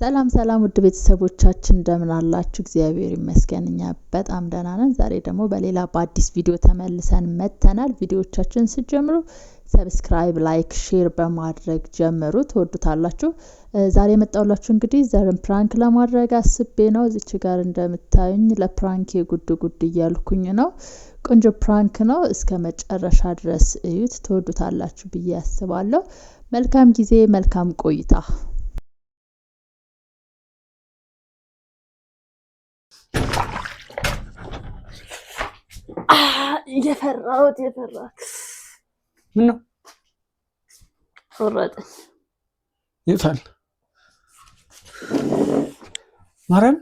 ሰላም ሰላም ውድ ቤተሰቦቻችን እንደምን አላችሁ? እግዚአብሔር ይመስገን እኛ በጣም ደህና ነን። ዛሬ ደግሞ በሌላ በአዲስ ቪዲዮ ተመልሰን መጥተናል። ቪዲዮዎቻችን ስትጀምሩ ሰብስክራይብ፣ ላይክ፣ ሼር በማድረግ ጀምሩ፣ ትወዱታላችሁ። ዛሬ የመጣሁላችሁ እንግዲህ ዘርን ፕራንክ ለማድረግ አስቤ ነው። እዚች ጋር እንደምታዩኝ ለፕራንክ ጉድ ጉድ እያልኩኝ ነው። ቆንጆ ፕራንክ ነው። እስከ መጨረሻ ድረስ እዩት፣ ትወዱታላችሁ ብዬ አስባለሁ። መልካም ጊዜ፣ መልካም ቆይታ። የፈራሁት ምን ነው? ወረጠኝ። ይፋል ማረም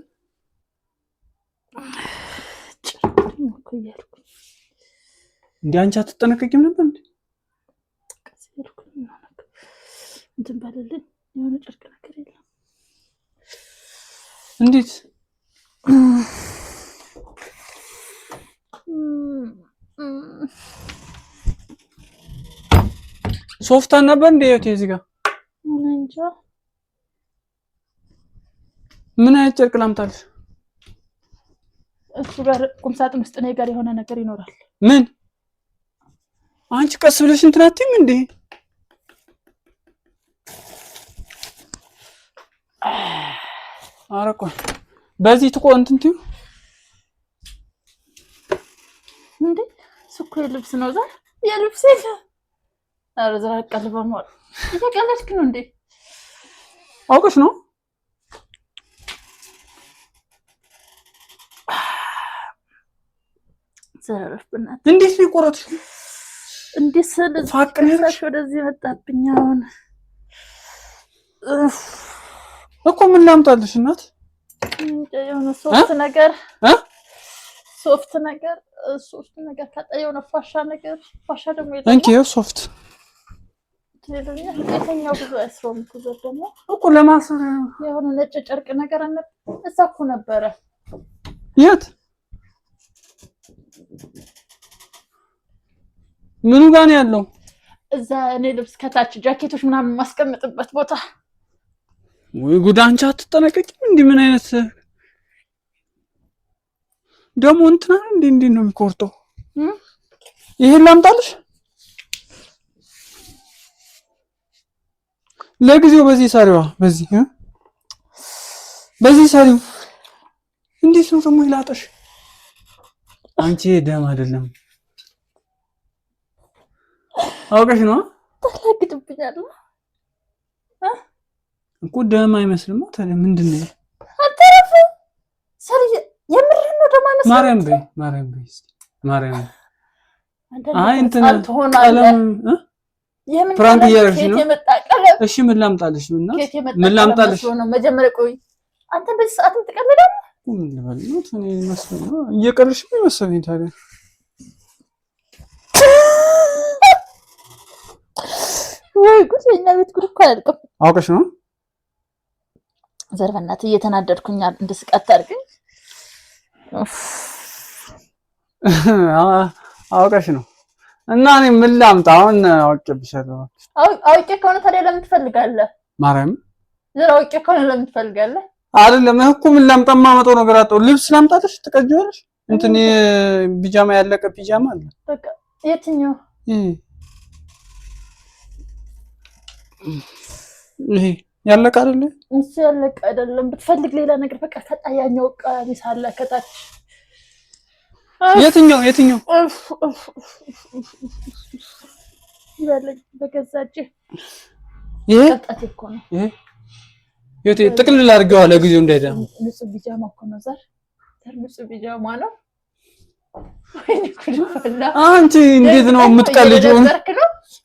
እንዴ አንቺ አትጠነቀቂም ነበር እንዴ? እንትን ባለልኝ የሆነ ጨርቅ ነገር የለም። እንዴት ሶፍት ነበር እንዴ? እዚህ ጋር እንጃ ምን አይነት ጨርቅ ላምጣልሽ? እሱ ጋር ቁምሳጥን ውስጥ እኔ ጋር የሆነ ነገር ይኖራል። ምን አንቺ ቀስ ብለሽ እንትን አትይም እንዴ? አረቆ በዚህ ትቆ እንትን ትዩ እንዴ? ሱኩ የልብስ ነው ዛሬ የልብስ የለ። አረ ዘራ ቀልባ ማለት እየቀለድክ ነው እንዴ? አውቀሽ ነው? ዘራፍብና እንዴት ነው ቆረጥሽ? እንዴት ሰለሽ? ፋቅነሽ ወደዚህ መጣብኝ። አሁን እኮ ምን ላምጣልሽ እናት? የሆነ ሶፍት ነገር ሶፍት ነገር ካጣየው ነው። ፋሻ ደግሞ ይላል። እንኪ ሶፍት የተኛው ብዙ አይስሮም ኩዘር ደግሞ እኮ ለማሰር የሆነ ነጭ ጨርቅ ነገር እዛ እኮ ነበረ። የት ምኑ ጋር ነው ያለው? እዛ እኔ ልብስ ከታች ጃኬቶች ምናምን ማስቀምጥበት ቦታ። ወይ ጉድ! አንቺ አትጠነቀቂም እንዴ? ምን አይነት ደግሞ እንትና እንዴ ነው የሚቆርጠው? ይሄን ላምጣልሽ? ለጊዜው በዚህ ሳሪዋ በዚህ ሳሪው እንዴት ነው ደግሞ ይላጠሽ? አንቺ ደም አይደለም አውቀሽ ነው? ታላግጥብኛል እኮ ደም አይመስልም። ታዲያ ምንድነው? አተረፈ ሰሪ የምር ነው ደም አይመስልም። ማርያም እስቲ ማርያም አይ እንትን ቀለም ፍራንክ እያደረግሽ ነው? እሺ ምን ላምጣልሽ? ምን ላምጣልሽ? መጀመሪያ ቆይ አንተ በዚህ ሰዓት ትቀልዳለህ? ምን ልበልሽ? እኔ መስሎኝ እየቀረሽ ነው መሰለኝ። ታዲያ ወይ ጉድ! የኛ ቤት ጉድ እኮ አያልቅም። አውቀሽ ነው? ዘርበናት እየተናደድኩኝ እንድስቃት አድርገኝ። አውቀሽ ነው እና እኔ ምን ላምጣ? አሁን አውቄብሻለሁ። አውቄ ከሆነ ታዲያ ለምን ትፈልጋለህ? ማርያም ዘራ አውቄ ከሆነ ለምን ትፈልጋለህ? አይደለም እኮ ምን ላምጣ? ማመጣው ነገር አጣው። ልብስ ላምጣልሽ? ትቀጂዋለሽ? እንትን ቢጃማ ያለቀ ቢጃማ አለ። በቃ የትኛው? ይሄ ያለቀ አይደለ? እሱ ያለቀ አይደለም። ብትፈልግ ሌላ ነገር በቃ ከጣያኛው ቀሚስ አለ ከታች። የትኛው ይበለኝ በገዛጅ ይሄ ቀጣት እኮ ነው። የት ጥቅልል አድርገው አለ ጊዜው እንዳይደም ንጹህ ቢጃማ እኮ ነው። ንጹህ ቢጃማ ነው። ወይኔ ኩል ፈላ። አንቺ እንዴት ነው የምትቀልጂው?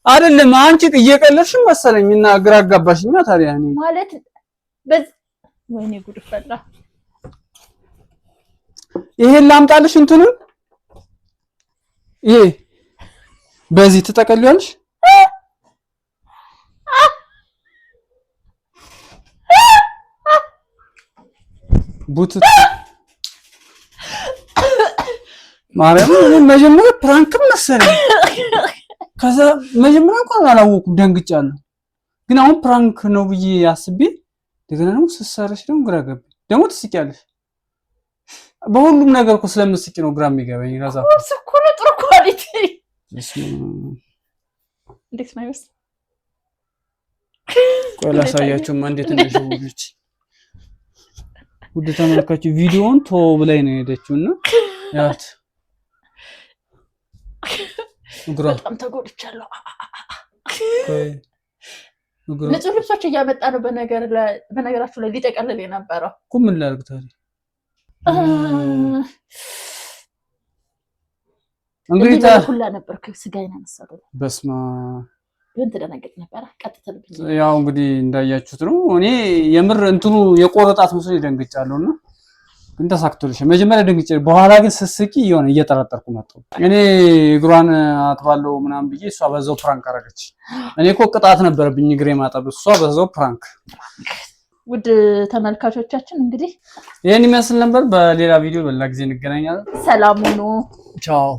አይደለም አንቺ እየቀለድሽ መሰለኝና ግራ አጋባሽኛ። ታዲያ እኔ ማለት ወይኔ ጉድ ፈላ። ይሄን ላምጣልሽ? እንትኑን ይሄ በዚህ ትጠቀልያለሽ? ቡት ማርያም መጀመሪያ ፕራንክም መሰለኝ ከዛ መጀመሪያ እንኳን አላወኩም ደንግጫለሁ። ግን አሁን ፕራንክ ነው ብዬ አስቤ እንደገና ደግሞ ስትሰሪሽ ደግሞ ግራ ገባኝ። ደግሞ ትስቂያለሽ። በሁሉም ነገር እኮ ስለምትስቂ ነው ግራ የሚገባኝ። ራዛ እኮ ነው ጥሩ ኳሊቲ እንዴት ነው ይወስ ቆይ ላሳያችሁማ እንዴት እንደሸወደች። ውድ ተመልካቹ ቪዲዮውን ቶ ብላይ ነው የሄደችውና ያት በጣም ተጎድቻለሁ። ንጹህ ልብሶች እያመጣ ነው በነገራችሁ ላይ ሊጠቀልል የነበረው እኮ ምን ላድርግ ታዲያ እንግዲህ ሁላ ነበርኩ ስጋዬን አነሳው። በስማ ግን ተደነገጥ ነበር ቀጥተልብኝ። ያው እንግዲህ እንዳያችሁት ነው። እኔ የምር እንትኑ የቆረጣት መስሎ ይደንግጫለሁና ግን ተሳክቶልሽ መጀመሪያ ደንግጬ በኋላ ግን ስስቂ የሆነ እየጠረጠርኩ መጣሁ። እኔ እግሯን አጥባለሁ ምናምን ብዬ እሷ በዛው ፕራንክ አደረገች። እኔ እኮ ቅጣት ነበረብኝ እግሬ ማጠብ፣ እሷ በዛው ፕራንክ። ውድ ተመልካቾቻችን እንግዲህ ይሄን ይመስል ነበር። በሌላ ቪዲዮ በሌላ ጊዜ እንገናኛለን። ሰላም ሁኑ። ቻው።